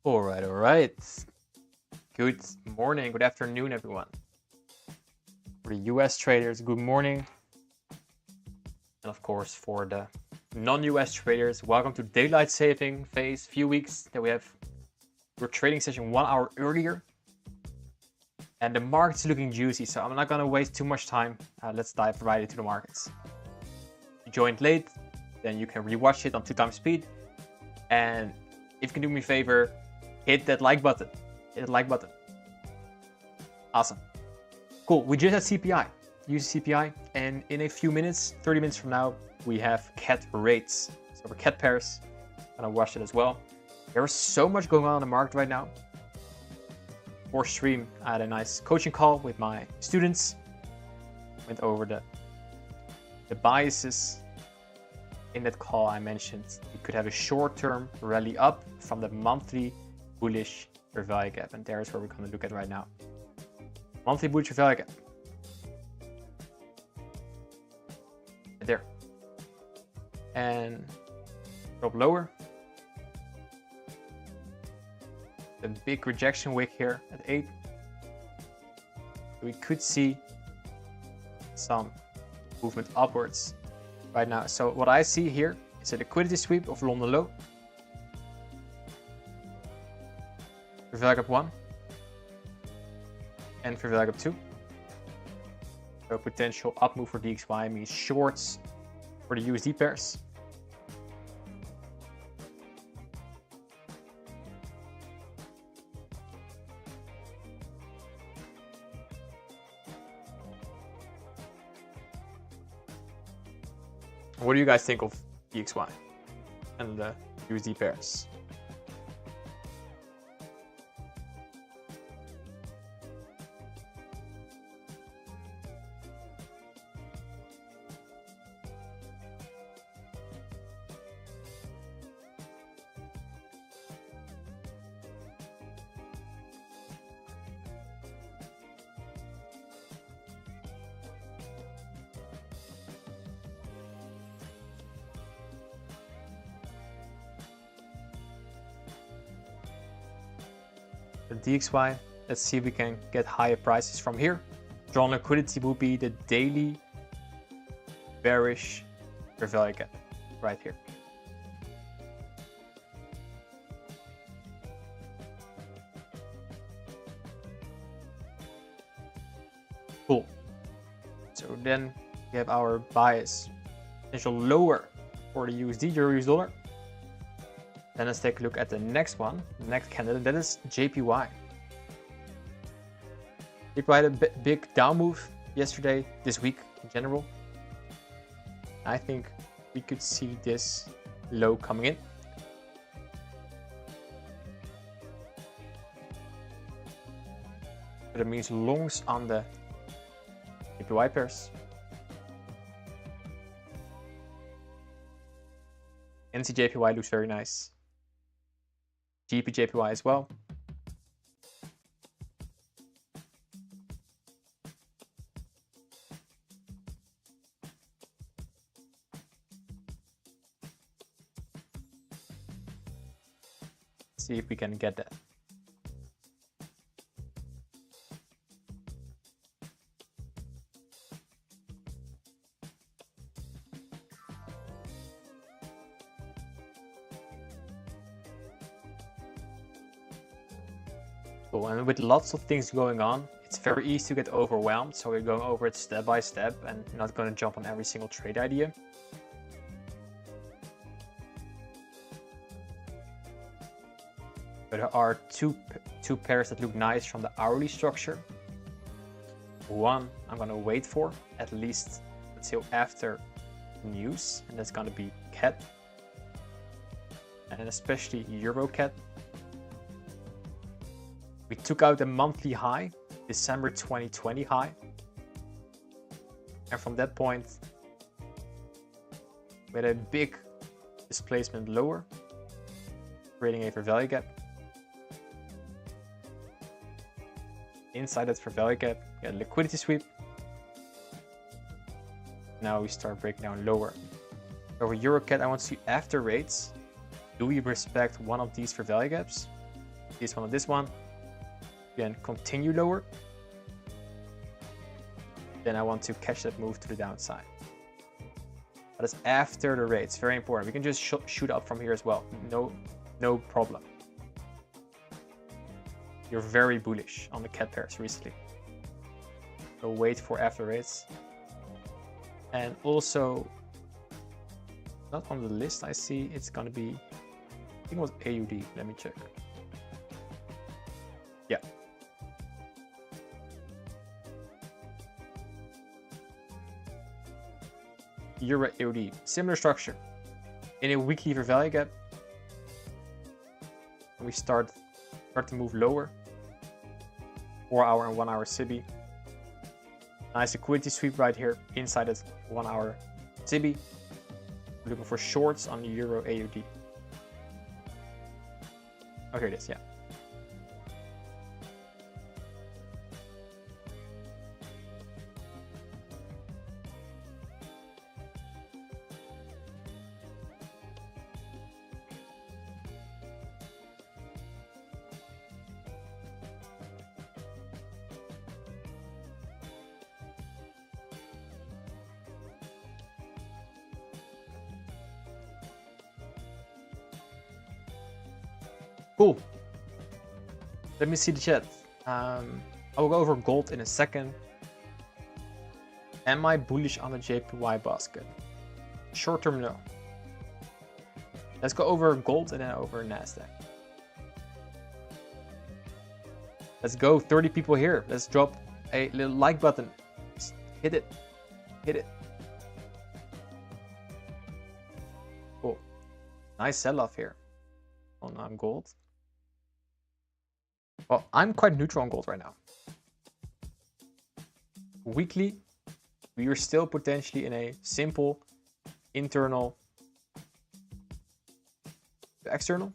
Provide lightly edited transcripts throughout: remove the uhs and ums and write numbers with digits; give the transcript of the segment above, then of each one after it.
All right. Good morning, good afternoon, everyone. For the US traders, good morning. And of course, for the non-US traders, welcome to daylight saving phase. Few weeks that we have your trading session 1 hour earlier. And the market's looking juicy, so I'm not going to waste too much time. Let's dive right into the markets. If you joined late, then you can rewatch it on 2x speed. And if you can do me a favor, hit that like button. Hit the like button. Awesome. Cool. We just had CPI. Use CPI. And in a few minutes, 30 minutes from now, we have CAT rates. So for CAT pairs, I'm going to watch it as well. There is so much going on in the market right now. For stream, I had a nice coaching call with my students. Went over the biases. In that call, I mentioned we could have a short-term rally up from the monthly bullish fair value gap. And there's where we're going to look at right now. Monthly bullish fair value gap. There. And drop lower. The big rejection wick here at 8. We could see some movement upwards right now. So what I see here is a liquidity sweep of London low. Fair value gap 1. And fair value gap 2. So potential up move for DXY means shorts for the USD pairs. What do you guys think of DXY and the USD pairs? The DXY, let's see if we can get higher prices from here. Drawn liquidity will be the daily bearish fair value gap right here. Cool. So then we have our bias potential lower for the USD, Euro US dollar. Then let's take a look at the next one, the next candidate, that is JPY. JPY had a big down move yesterday, this week in general. I think we could see this low coming in. But it means longs on the JPY pairs. NCJPY looks very nice. GPJPY as well. See if we can get that. Cool. And with lots of things going on, it's very easy to get overwhelmed. So we're going over it step by step and not going to jump on every single trade idea. But there are two pairs that look nice from the hourly structure. One I'm going to wait for at least until after news, and that's going to be CAT, and especially Euro CAT. We took out a monthly high, December 2020 high, and from that point we had a big displacement lower, creating a fair value gap. Inside that fair value gap, we had a liquidity sweep. Now we start breaking down lower. Over EuroCAD, I want to see after rates. Do we respect one of these fair value gaps? this one and this one. Again, continue lower. Then I want to catch that move to the downside. But it's after the rate. It's very important. We can just shoot up from here as well. No problem. You're very bullish on the cat pairs recently. So wait for after rates. And also, not on the list I see, it's gonna be, I think it was AUD. Let me check. Yeah. Euro AUD, similar structure. In a weekly fair value gap, we start to move lower. 4 hour and 1 hour SIBI. Nice liquidity sweep right here inside that 1 hour SIBI. We're looking for shorts on the Euro AUD. Oh, here it is, yeah. Cool. Let me see the chat. I will go over gold in a second. Am I bullish on the JPY basket? Short term, no. Let's go over gold and then over NASDAQ. Let's go, 30 people here. Let's drop a little like button. Just hit it. Hit it. Cool. Nice sell-off here on gold. Well, I'm quite neutral on gold right now. Weekly, we are still potentially in a simple internal to external.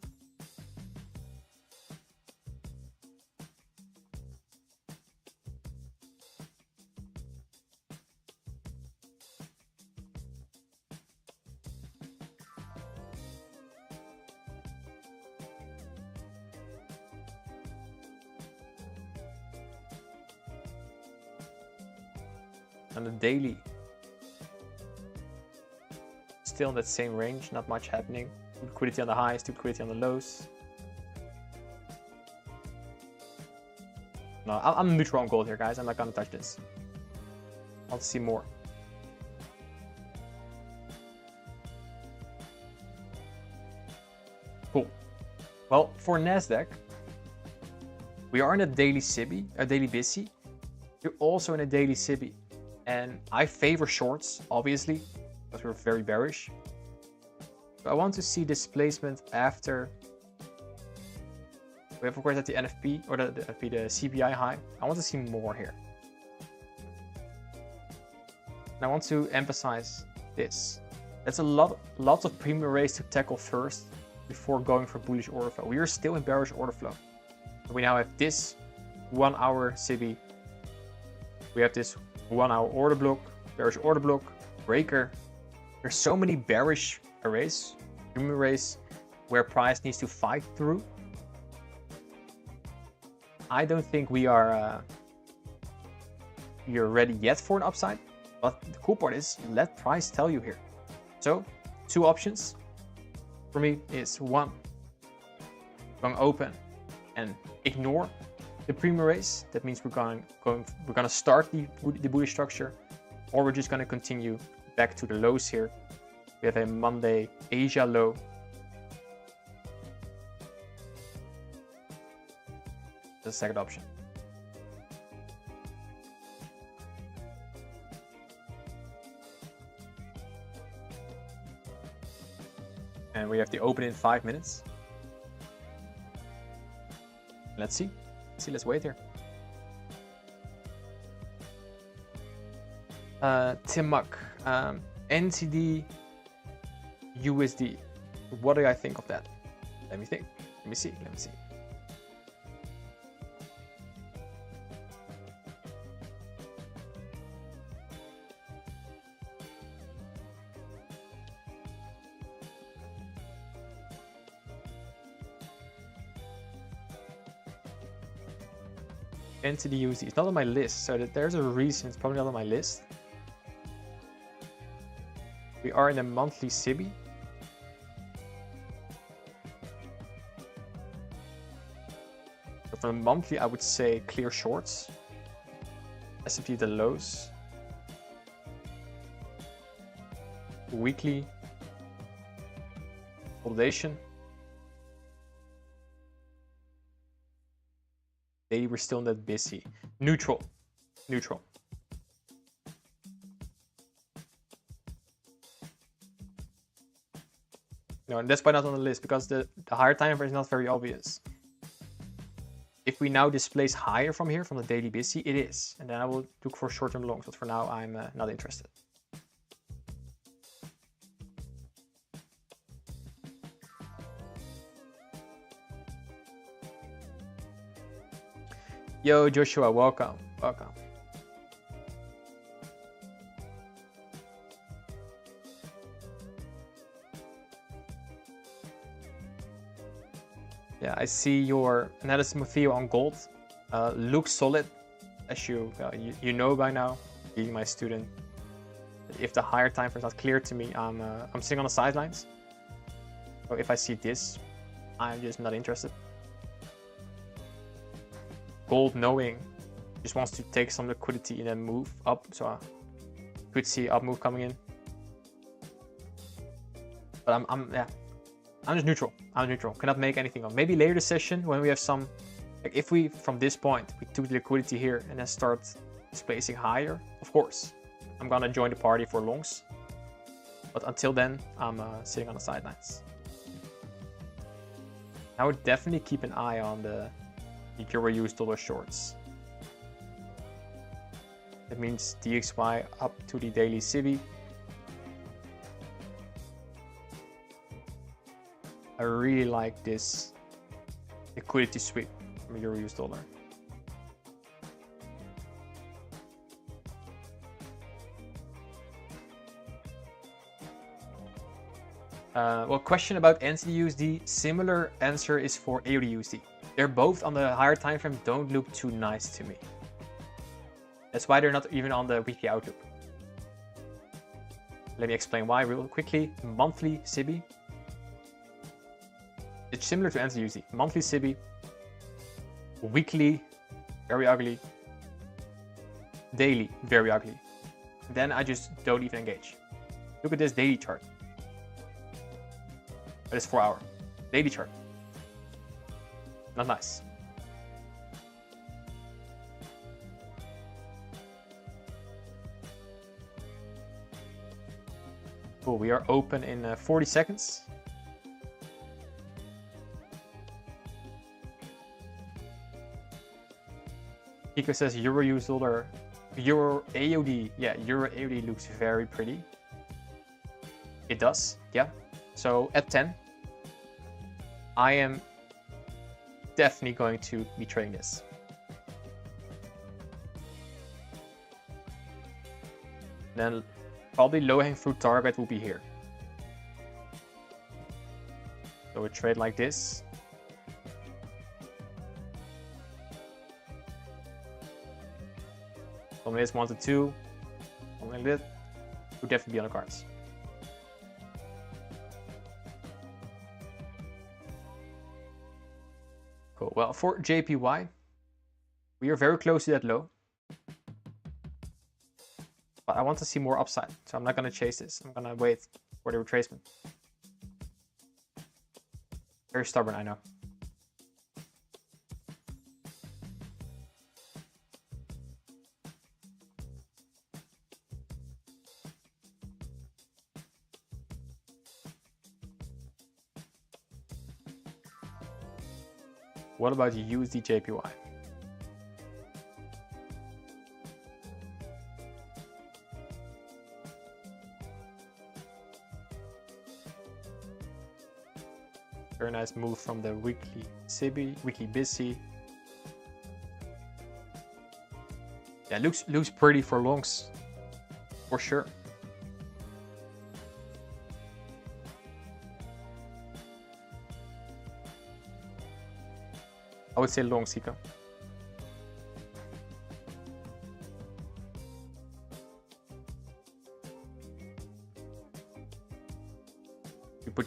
On the daily, still in that same range, not much happening. Liquidity on the highs, liquidity on the lows. No, I'm neutral on gold here, guys. I'm not gonna touch this. I'll see more. Cool. Well, for NASDAQ, we are in a daily SIBI, a daily BISI. You're also in a daily SIBI. And I favor shorts, obviously, because we're very bearish. So I want to see displacement after. We have, of course, at the NFP, or the CPI high. I want to see more here. And I want to emphasize this. That's a lots of premium raise to tackle first before going for bullish order flow. We are still in bearish order flow. We now have this 1 hour SIBI. We have this 1 hour order block, bearish order block, breaker. There's so many bearish arrays, premium arrays, where price needs to fight through. I don't think we are you're ready yet for an upside, but the cool part is let price tell you here. So 2 options for me is 1, going open and ignore the premium raise. That means we're gonna start the bullish structure, or we're just gonna continue back to the lows here. We have a Monday Asia low. The second option. And we have the open in 5 minutes. Let's see. Let's wait here. Tim Muck, NCD USD. What do I think of that? Let me think. Let me see. Let me see. Entity USD. It's not on my list, so there's a reason it's probably not on my list. We are in a monthly SIBI. So for the monthly, I would say clear shorts. S&P the lows. Weekly consolidation. Daily, we're still not busy. Neutral. Neutral. No, and that's why not on the list, because the higher time frame is not very obvious. If we now displace higher from here, from the daily busy, it is. And then I will look for short-term longs, but for now I'm not interested. Yo, Joshua, welcome. Welcome. Yeah, I see your analysis, Matteo, on gold. Looks solid, as you know by now, being my student. If the higher time frame is not clear to me, I'm sitting on the sidelines. So if I see this, I'm just not interested. Gold, knowing, just wants to take some liquidity and then move up. So I could see up move coming in. But I'm just neutral. I'm neutral. Cannot make anything of. Maybe later this session when we have some, like if we from this point we took the liquidity here and then start displacing higher, of course, I'm gonna join the party for longs. But until then, I'm sitting on the sidelines. I would definitely keep an eye on the Euro US dollar shorts. That means DXY up to the daily SIBI. I really like this liquidity sweep from Euro US dollar. Well, question about NZD/USD. Similar answer is for AUD/USD. They're both on the higher time frame. Don't look too nice to me. That's why they're not even on the weekly outlook. Let me explain why real quickly. Monthly SIBI. It's similar to NZD/USD. Monthly SIBI. Weekly, very ugly. Daily, very ugly. Then I just don't even engage. Look at this daily chart. That is 4 hour. Daily chart. Not nice. Cool, we are open in 40 seconds. Kiko says Euro US dollar, Euro AUD. Yeah, Euro AUD looks very pretty. It does, yeah. So at 10, I am definitely going to be trading this. Then probably low-hanging fruit target will be here. So we trade like this. Something like this, 1 to 2. Something like this. Would definitely be on the cards. Cool. Well, for JPY, we are very close to that low. But I want to see more upside, so I'm not going to chase this. I'm going to wait for the retracement. Very stubborn, I know. What about USD JPY? Very nice move from the weekly SIBI, weekly busy. Yeah, looks pretty for longs, for sure. I would say long, Sika.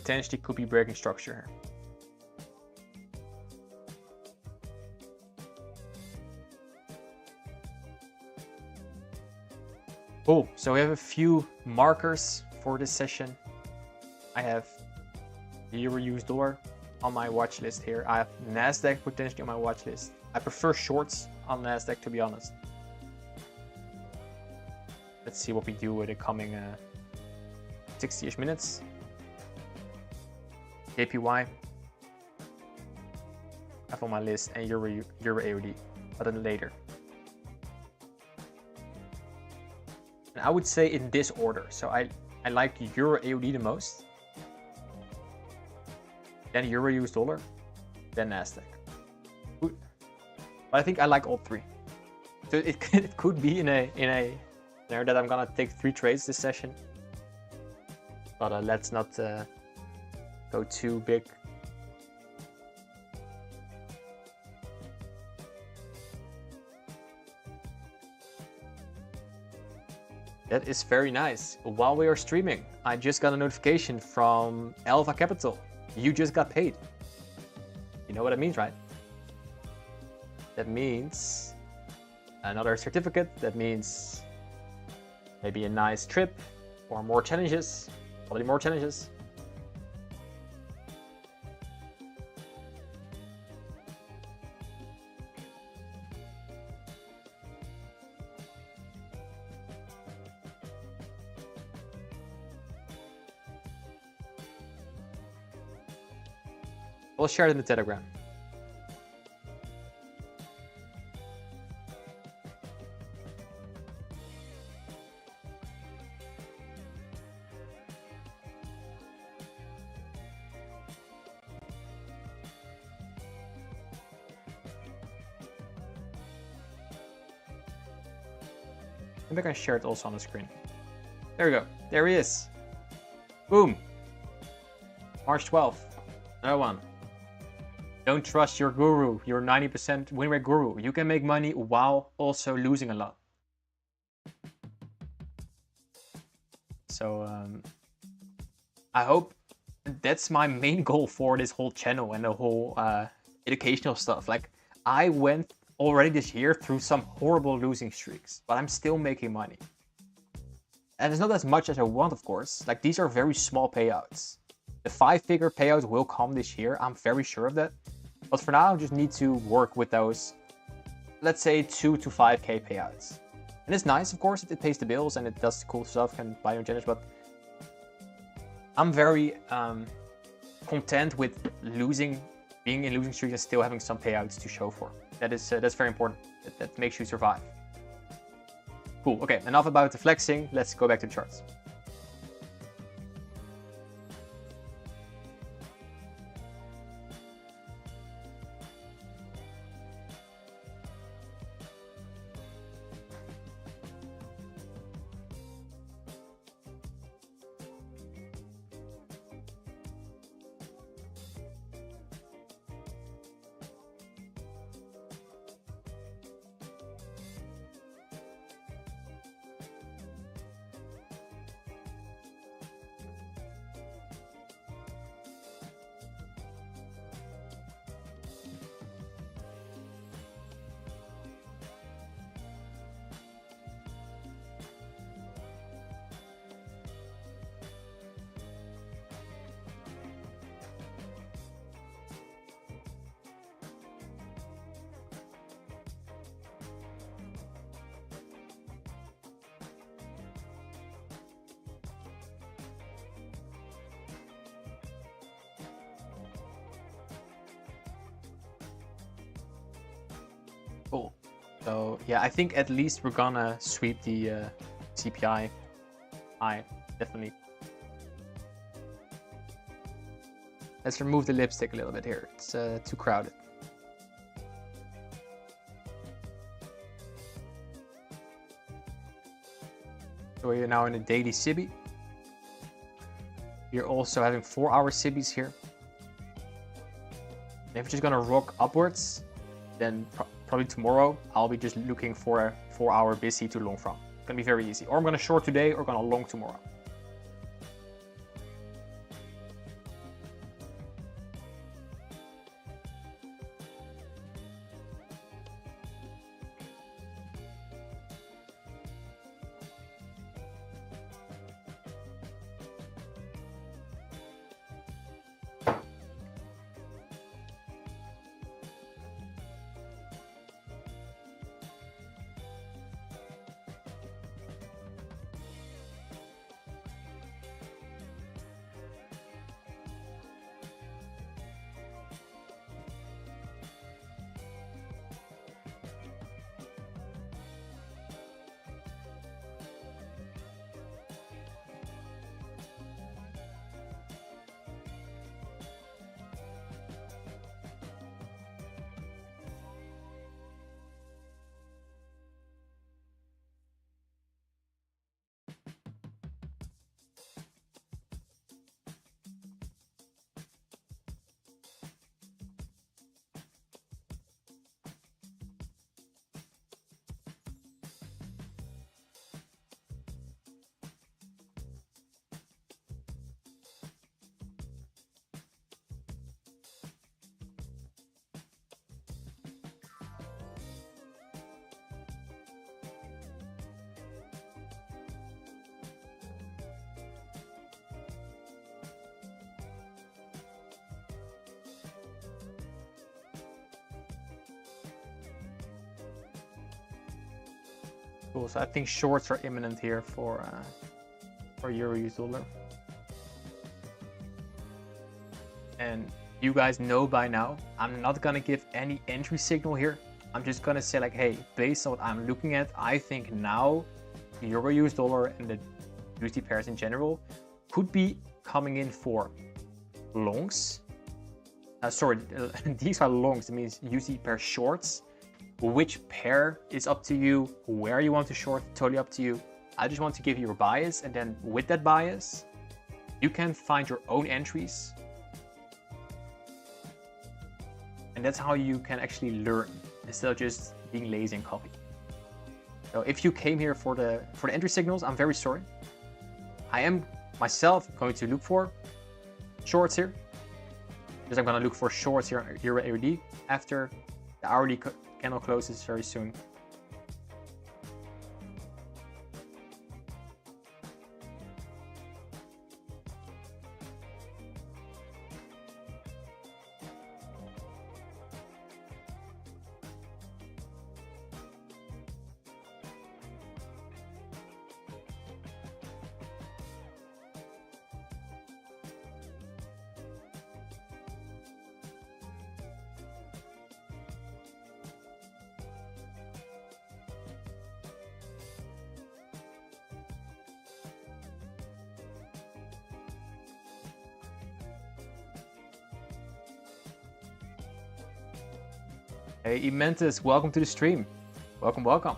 potentially could be breaking structure here. Cool, so we have a few markers for this session. I have Euro US dollar on my watch list here. I have NASDAQ potentially on my watch list. I prefer shorts on NASDAQ, to be honest. Let's see what we do with the coming 60-ish minutes. JPY I have on my list, and Euro AUD, but then later. And I would say in this order. So I like Euro AUD the most, then Euro US dollar, then NASDAQ. But I think I like all three. So it could be in a there that I'm gonna take 3 trades this session. But let's not go too big. That is very nice. While we are streaming, I just got a notification from Alpha Capital. You just got paid. You know what it means, right? That means another certificate. That means maybe a nice trip or more challenges. Probably more challenges. We'll share it in the Telegram. Maybe I can share it also on the screen. There we go. There he is. Boom. March 12th. Another one. Don't trust your guru, your 90% win rate guru. You can make money while also losing a lot. So I hope that's my main goal for this whole channel and the whole educational stuff. Like, I went already this year through some horrible losing streaks, but I'm still making money. And it's not as much as I want, of course. Like, these are very small payouts. The 5-figure payouts will come this year. I'm very sure of that. But for now, I just need to work with those, let's say 2 to 5K payouts. And it's nice, of course, it pays the bills and it does cool stuff and buy your generous, but I'm very content with being in losing streaks and still having some payouts to show for. That's very important. That makes you survive. Cool, okay, enough about the flexing. Let's go back to the charts. Cool. So yeah, I think at least we're gonna sweep the CPI high, definitely. Let's remove the lipstick a little bit here. It's too crowded. So we're now in a daily SIBI. We're also having 4-hour SIBIs here. And if we're just gonna rock upwards, then probably tomorrow I'll be just looking for a 4-hour busy to long from. It's gonna be very easy. Or I'm gonna short today or gonna long tomorrow. Cool. So I think shorts are imminent here for Euro US dollar. And you guys know by now, I'm not gonna give any entry signal here. I'm just gonna say like, hey, based on what I'm looking at, I think now Euro US dollar and the USD pairs in general could be coming in for longs. These are longs. That means USD pair shorts. Which pair is up to you. Where you want to short, totally up to you. I just want to give you a bias, and then with that bias, you can find your own entries. And that's how you can actually learn instead of just being lazy and copy. So if you came here for the entry signals, I'm very sorry. I am myself going to look for shorts here. Because I'm going to look for shorts here on Euro AUD after the hourly candle closes very soon. Hey, Imentus, welcome to the stream. Welcome, welcome.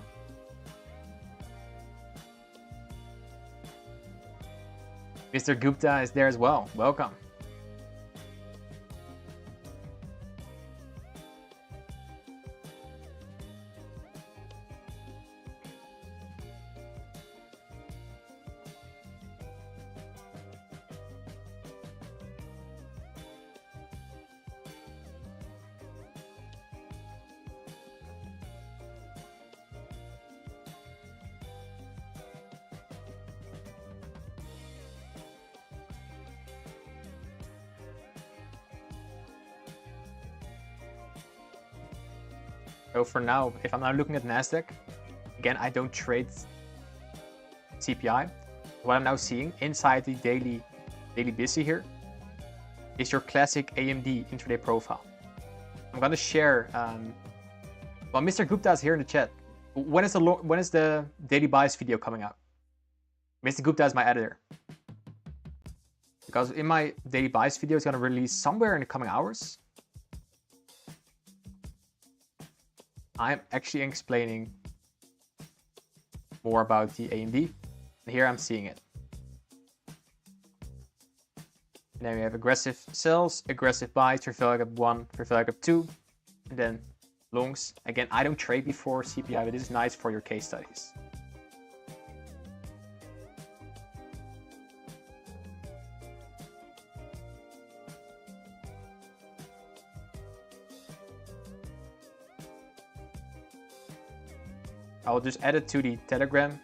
Mr. Gupta is there as well. Welcome. So for now, if I'm now looking at NASDAQ, again, I don't trade CPI. What I'm now seeing inside the daily busy here is your classic AMD intraday profile. I'm gonna share. Well, Mr. Gupta is here in the chat. When is the daily bias video coming out? Mr. Gupta is my editor. Because in my daily bias video, it's gonna release somewhere in the coming hours. I'm actually explaining more about the AMD. Here I'm seeing it. And then we have aggressive sells, aggressive buys, Trafalgar Gap 1, Trafalgar Gap 2, and then longs. Again, I don't trade before CPI, but this is nice for your case studies. I'll just add it to the Telegram.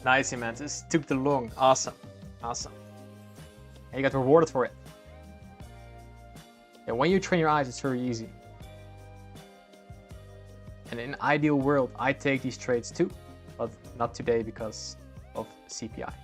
Nice, Mantis. Took the long. Awesome. Awesome. And you got rewarded for it. And when you train your eyes, it's very easy. And in an ideal world, I take these trades too, but not today because of CPI.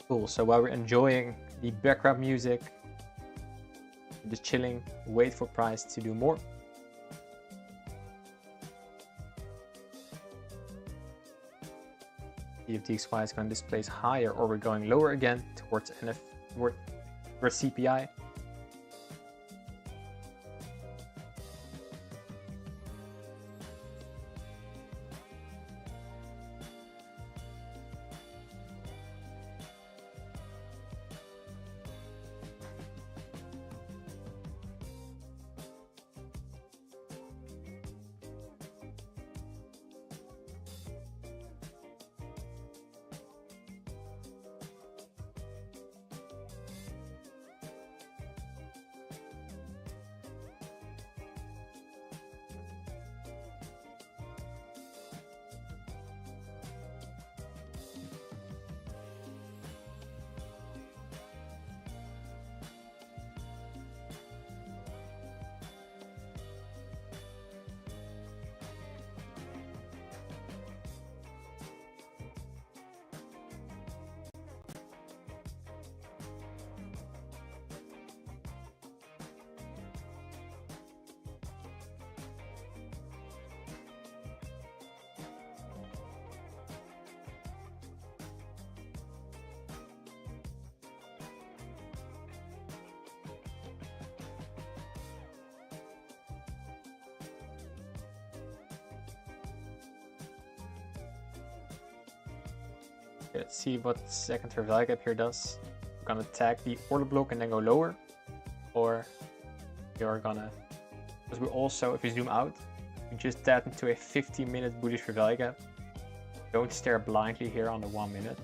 Cool. So while we're enjoying the background music, just chilling, wait for price to do more. See if DXY is going to displace higher, or we're going lower again towards CPI. Let's see what the secondary value gap here does. We're gonna tag the order block and then go lower, or you're gonna, because we also, if we zoom out, we just tap into a 50-minute bullish fair value gap. Don't stare blindly here on the 1 minute.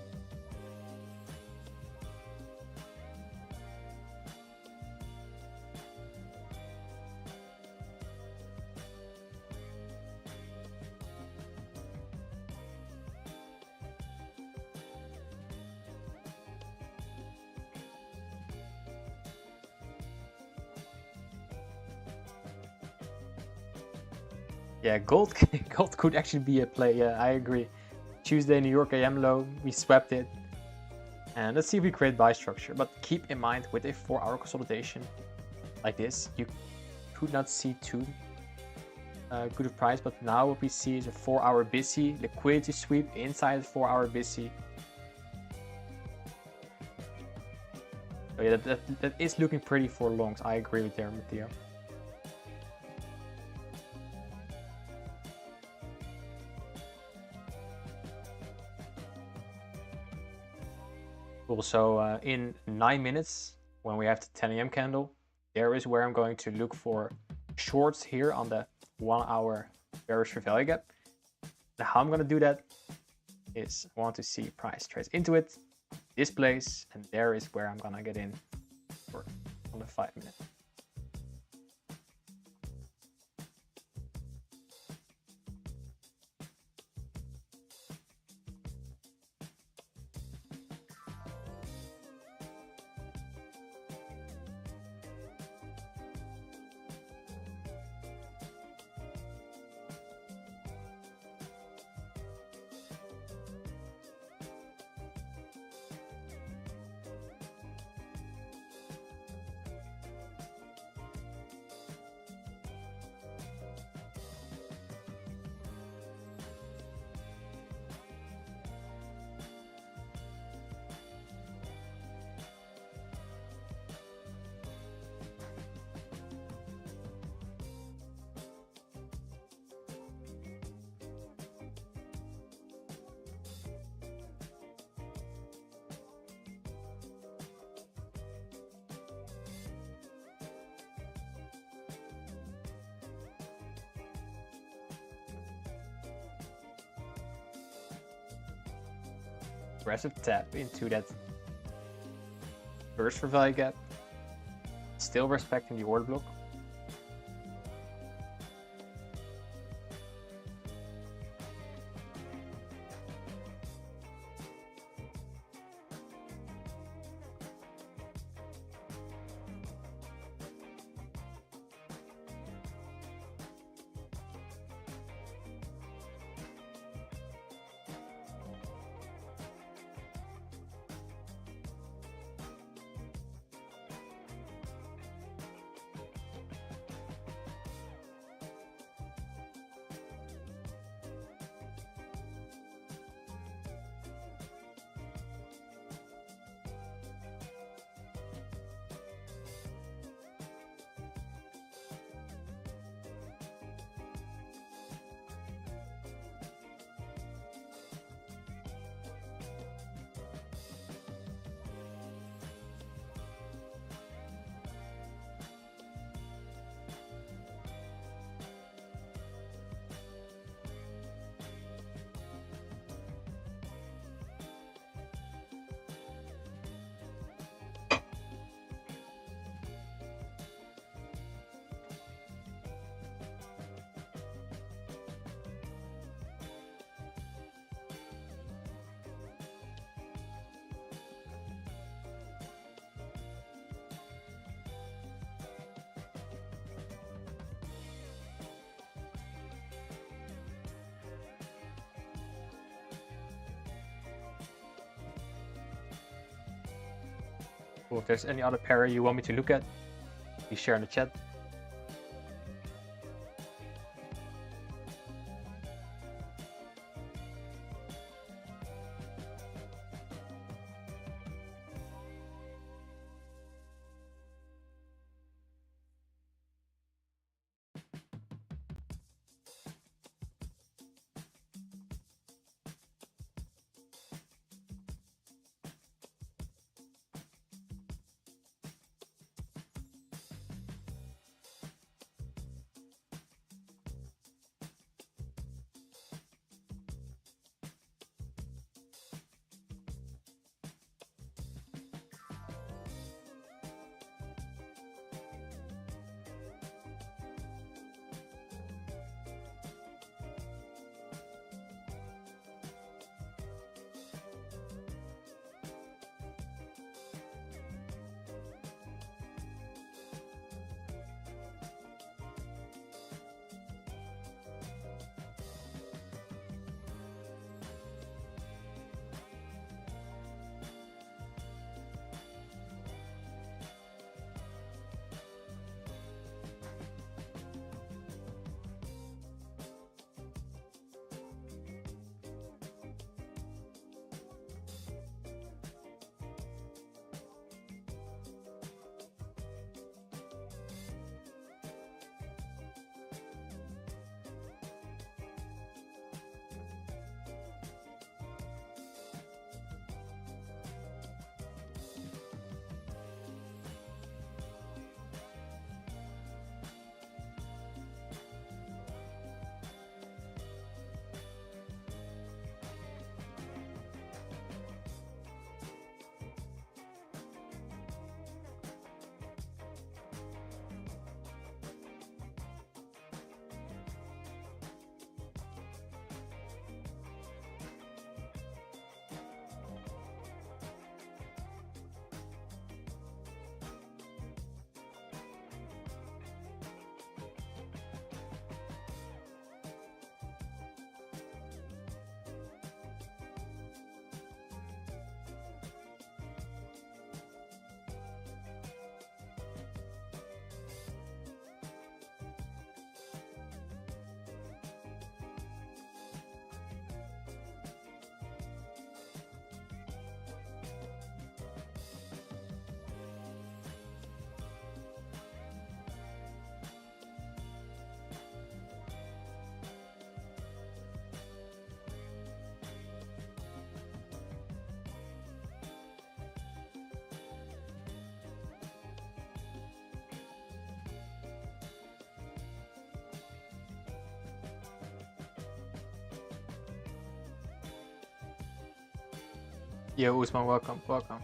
Yeah, gold could actually be a play. Yeah, I agree. Tuesday, New York AM low, we swept it. And let's see if we create buy structure. But keep in mind, with a 4-hour consolidation like this, you could not see too good a price. But now what we see is a 4-hour busy, liquidity sweep inside the 4-hour busy. So yeah, that is looking pretty for longs. I agree with there, Matteo. Also, in 9 minutes, when we have the 10 AM candle, there is where I'm going to look for shorts here on the 1-hour bearish fair value gap. Now, how I'm going to do that is I want to see price trades into it, this place, and there is where I'm going to get in for on the 5 minute. Aggressive tap into that first fair value gap, still respecting the order block. Cool. If there's any other pair you want me to look at, please share in the chat. Yo, Usman, welcome, welcome.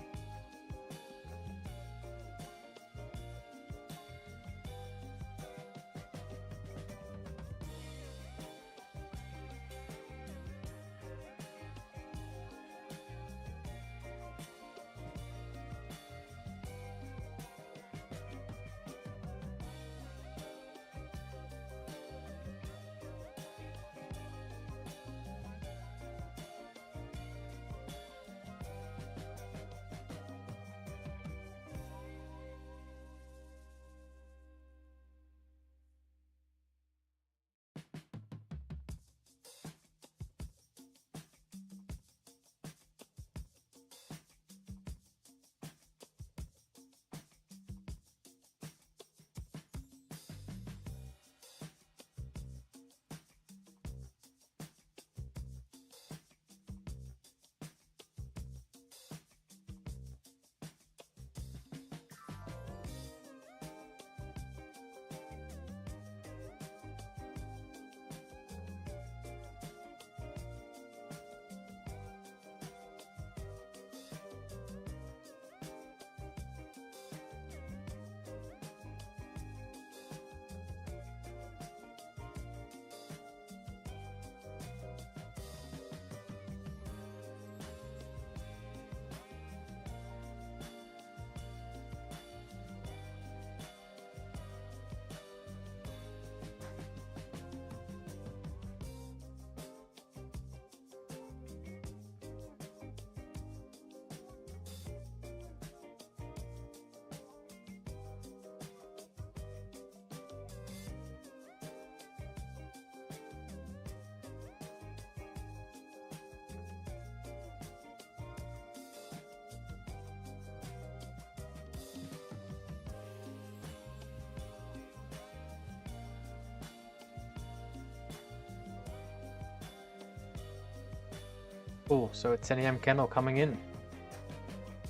Cool, so a 10 a.m. candle coming in.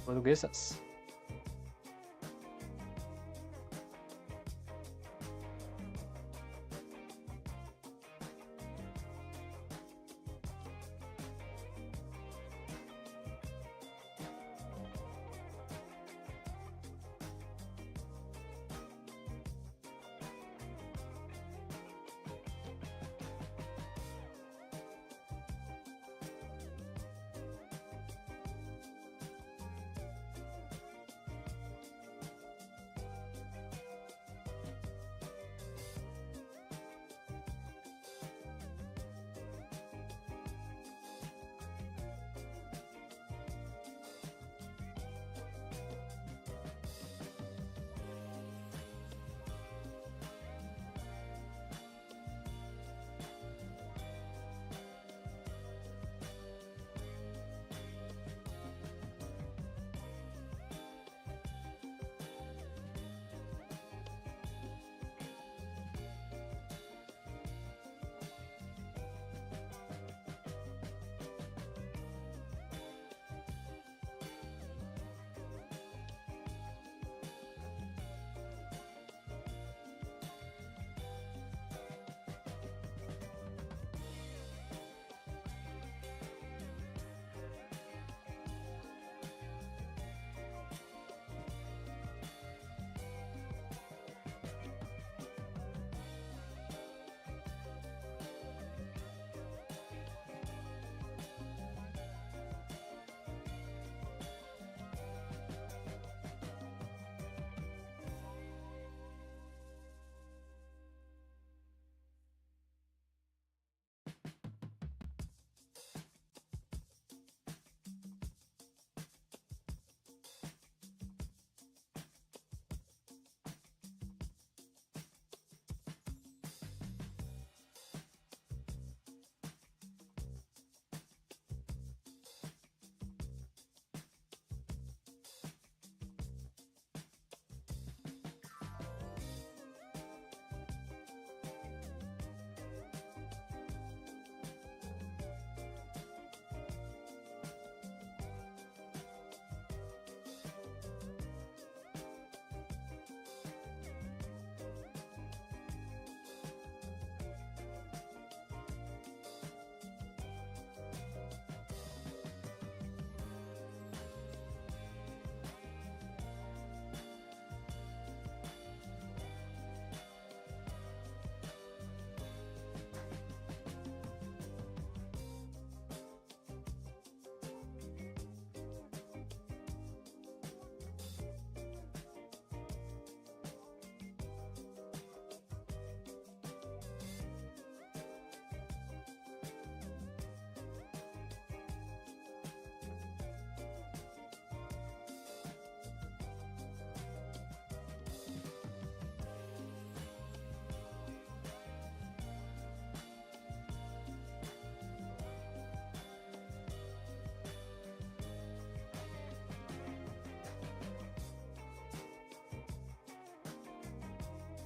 What do gives us?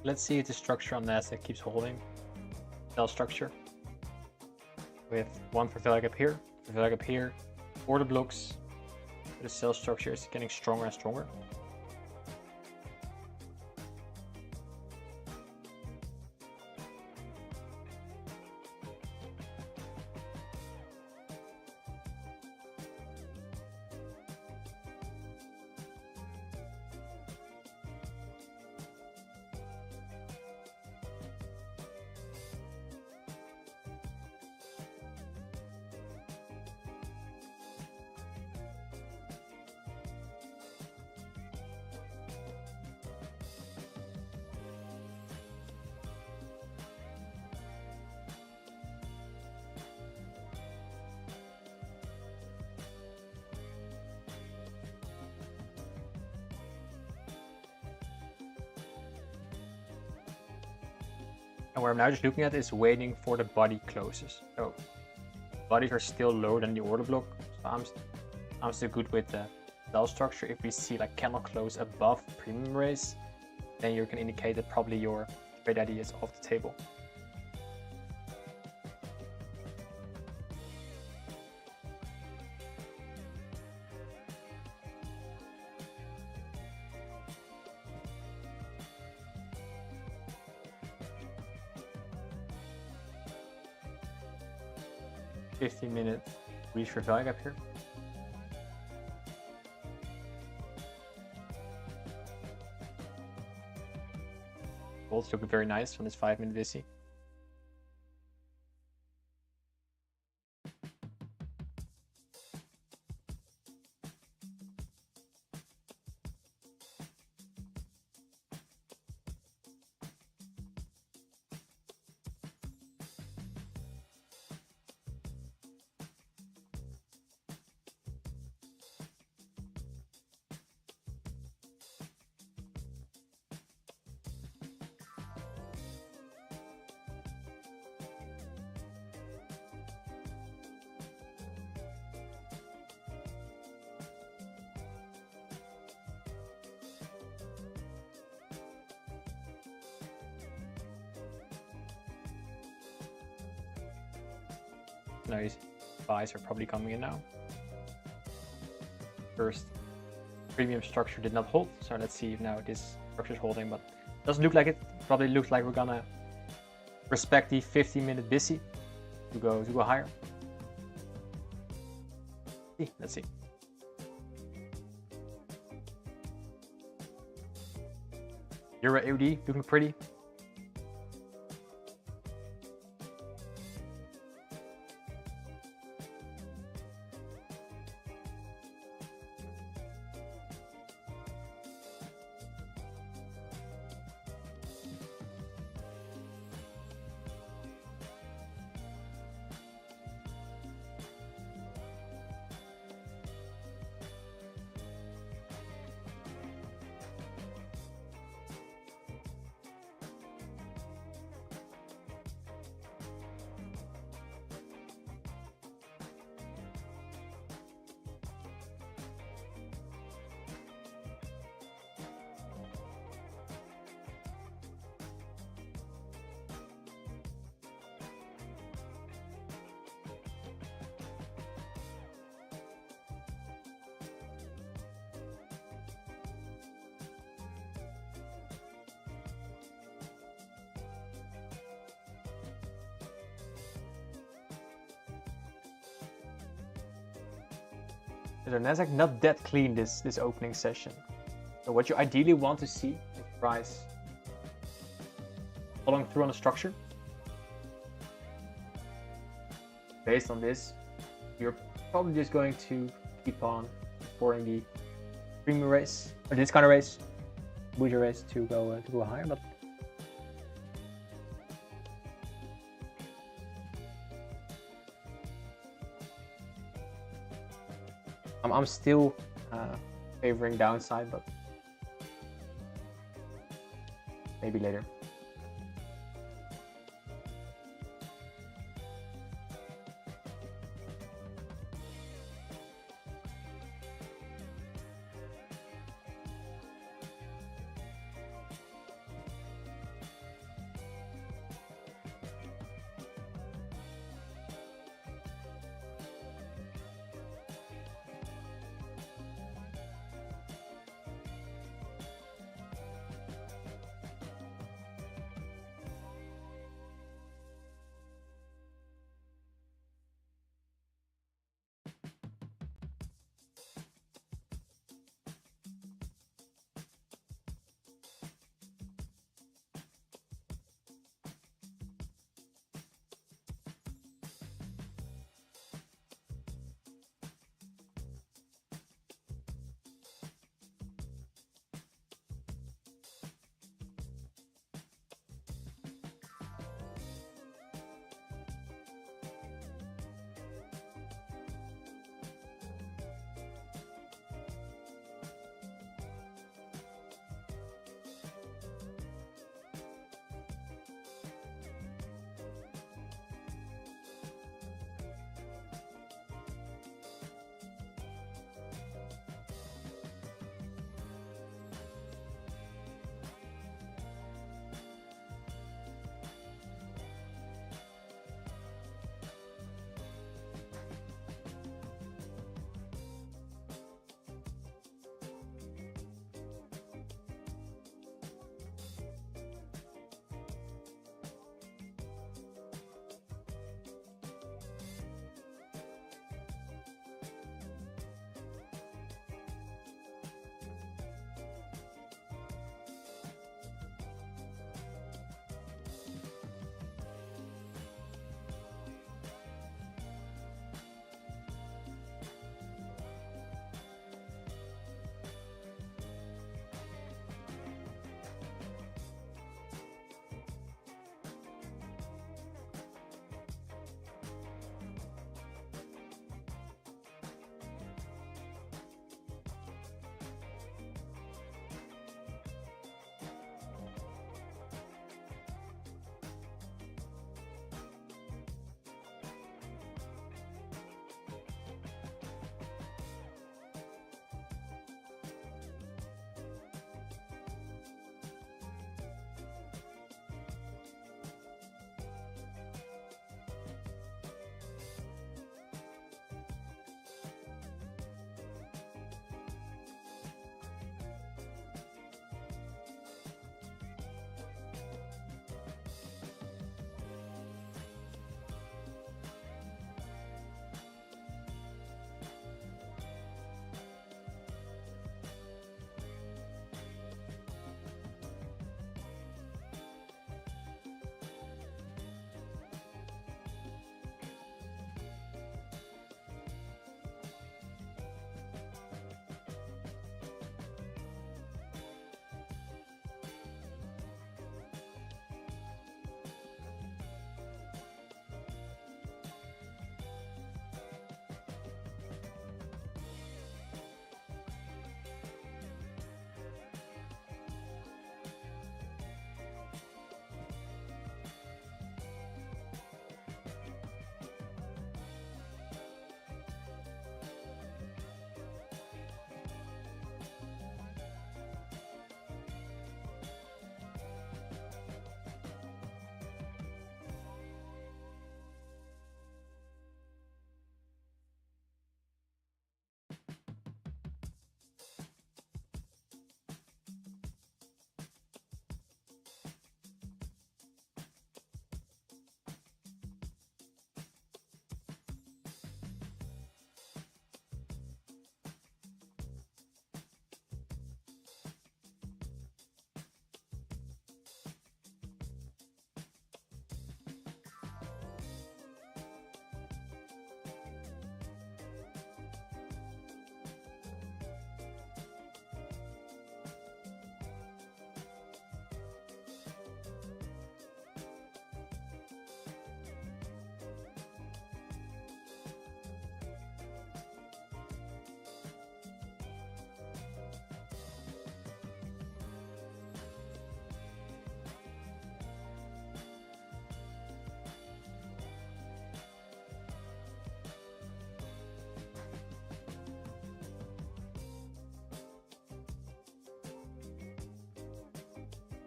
Let's see if the structure on NASDAQ keeps holding. Bell structure. With one for value up here, order blocks. The sell structure is getting stronger and stronger. And what I'm now just looking at is waiting for the body closes. So bodies are still lower than the order block. So I'm still good with the bell structure. If we see like candle close above premium raise, then you can indicate that probably your trade idea is off the table. 15-minute reach for value gap here. Gold's looking very nice on this 5-minute VC. Nice buys are probably coming in now. First premium structure did not hold, so let's see if now this structure is holding, but doesn't look like it. Probably looks like we're gonna respect the 15-minute busy to go higher. Let's see. Euro AUD looking pretty. The Nasdaq not that clean this opening session. So what you ideally want to see is price following through on the structure. Based on this, you're probably just going to keep on supporting the premium race or this kind of race, bougie race to go higher. But I'm still favoring downside, but maybe later.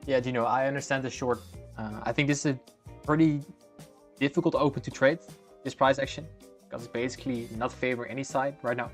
Yeah, Gino, I understand the short. I think this is a pretty difficult open to trade, this price action, because it's basically not favoring any side right now.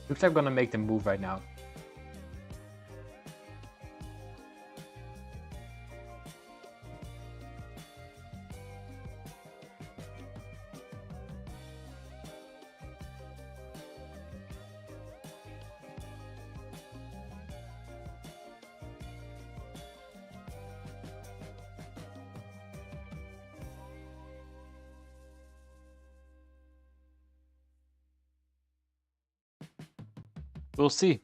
Looks like I'm gonna make the move right now. We'll see.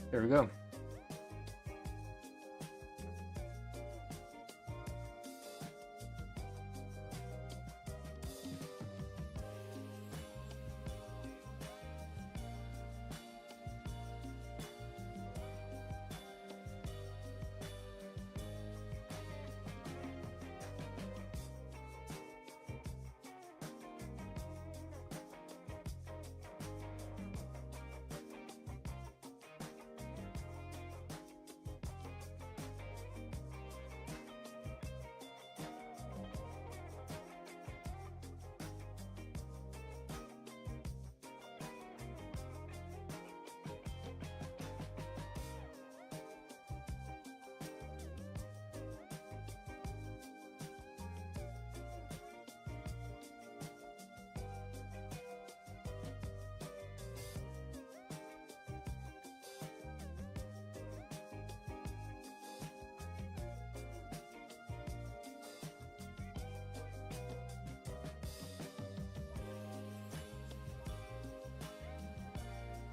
There we go.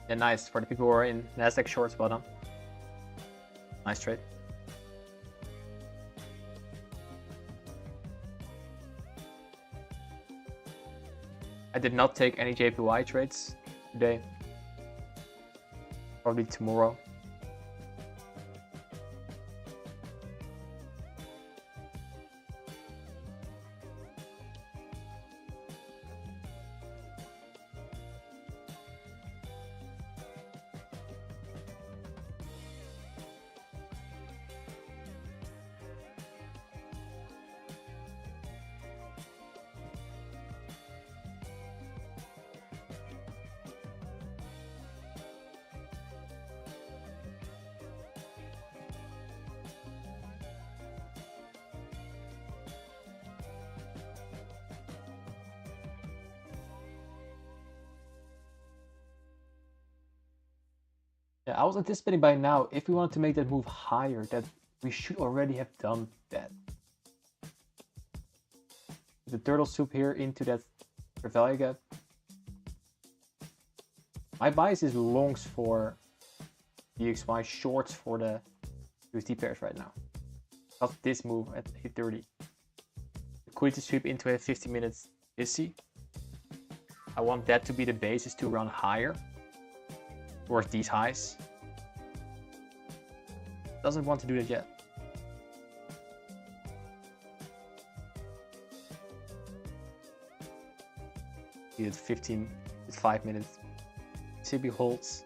Yeah, nice. For the people who are in Nasdaq shorts, well done. Nice trade. I did not take any JPY trades today. Probably tomorrow. Yeah, I was anticipating by now, if we wanted to make that move higher, that we should already have done that. The turtle soup here into that value gap. My bias is longs for DXY, shorts for the USD pairs right now. Not this move at 8:30. Liquidity sweep into a 50 minutes ISI. I want that to be the basis to run higher towards these highs. Doesn't want to do that yet. It's 15, it's 5 minutes. CB holds.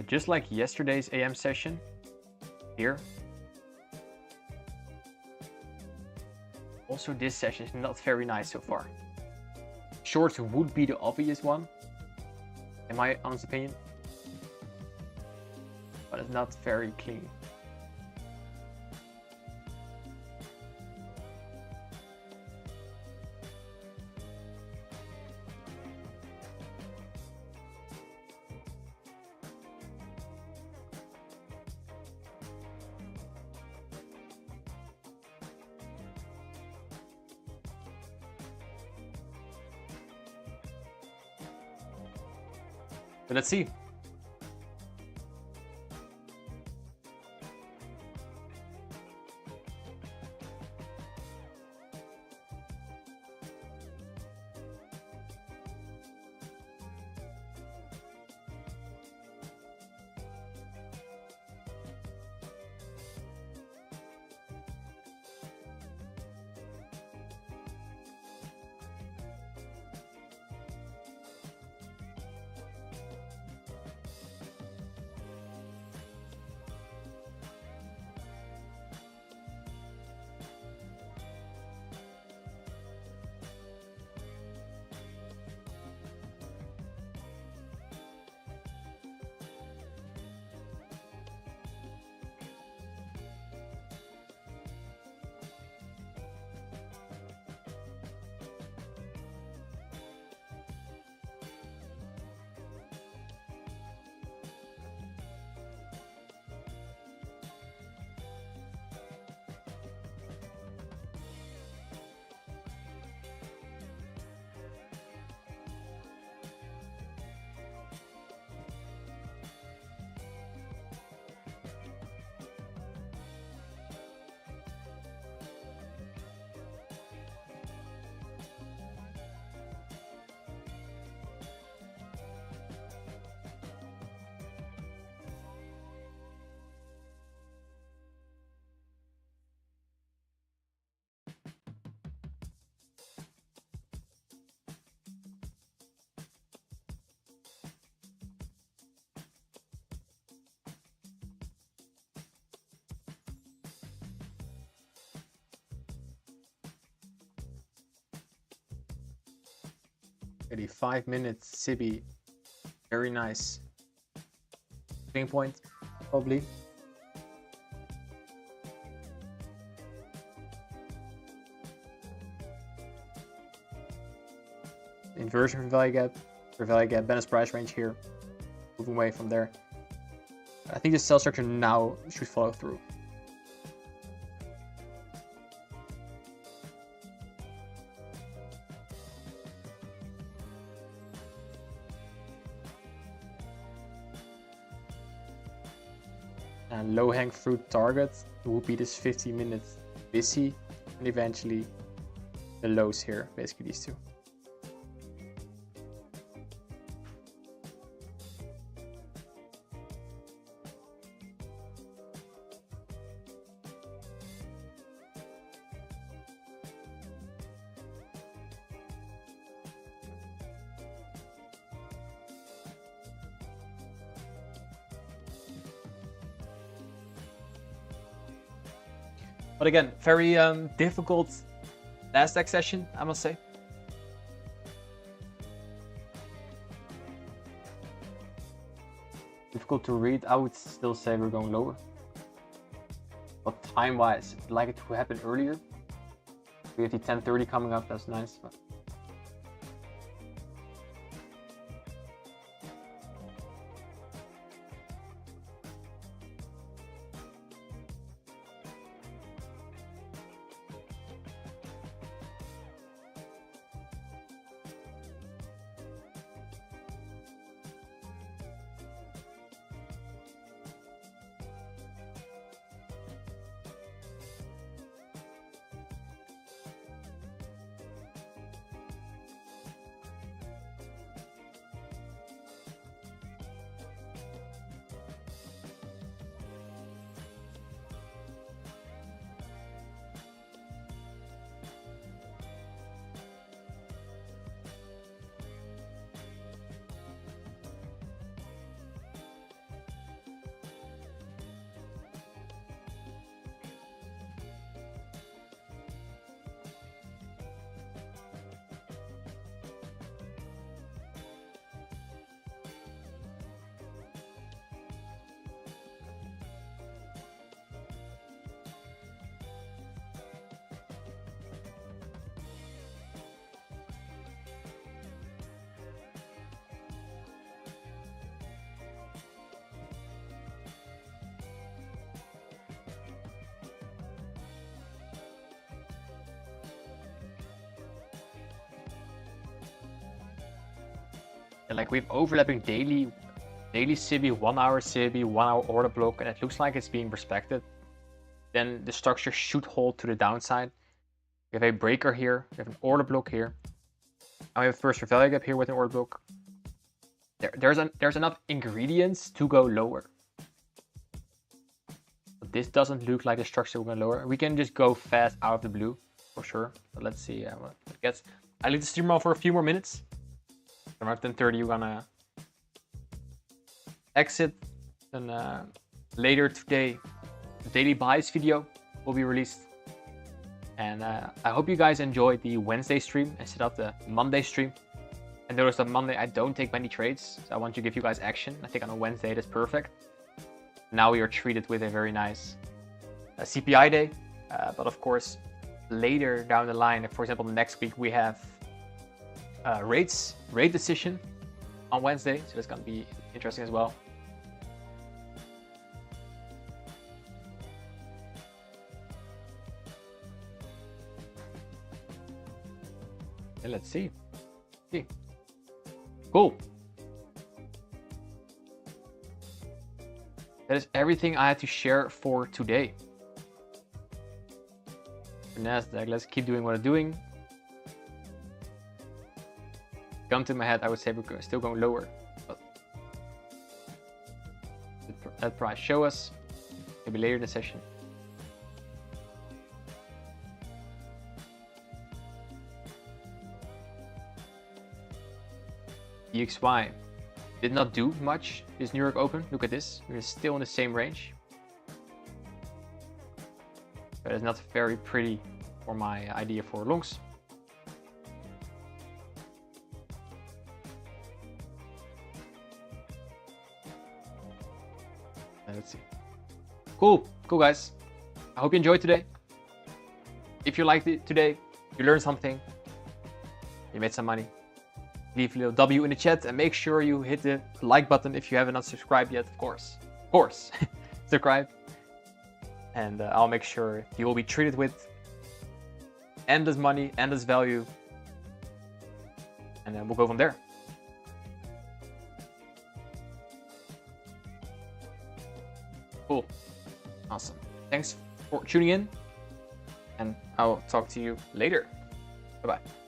Just like yesterday's AM session here. Also, this session is not very nice so far. Shorts would be the obvious one, in my honest opinion, but it's not very clean. But let's see. Already 5 minutes, Sibi. Very nice. Swing point, probably. Inversion for value gap, Balance price range here. moving away from there. I think the sell structure now should follow through. And low-hanging fruit target would be this 15-minute busy, and eventually the lows here, basically these two. But again, very difficult Nasdaq session, I must say. Difficult to read. I would still say we're going lower. But time-wise, I'd like it to happen earlier. We have the 10:30 coming up. That's nice. But like we've overlapping daily CB, 1 hour CB, 1 hour order block, and it looks like it's being respected. Then the structure should hold to the downside. We have a breaker here, we have an order block here, and we have a first value gap here with an order block. There's enough ingredients to go lower. But this doesn't look like the structure we're going lower. We can just go fast out of the blue for sure. But let's see what it gets. I leave the stream on for a few more minutes. Around 10:30 we're gonna exit, and later today the daily buys video will be released. And I hope you guys enjoyed the Wednesday stream and set up the Monday stream. And notice that Monday I don't take many trades, so I want to give you guys action. I think on a Wednesday that's perfect. Now we are treated with a very nice CPI day, but of course later down the line, for example next week, we have rate decision on Wednesday, so that's gonna be interesting as well. And let's see. Cool. That is everything I had to share for today. For Nasdaq, let's keep doing what I'm doing. Gun to my head, I would say we're still going lower, but that price show us maybe later in the session. DXY did not do much this New York Open. Look at this, we're still in the same range. That is not very pretty for my idea for longs. Let's see. Cool guys. I hope you enjoyed today. If you liked it today, you learned something, you made some money, leave a little W in the chat, and make sure you hit the like button if you haven't subscribed yet, of course. Of course, subscribe. And I'll make sure you will be treated with endless money, endless value. And then we'll go from there. Cool. Awesome. Thanks for tuning in. And I'll talk to you later. Bye-bye.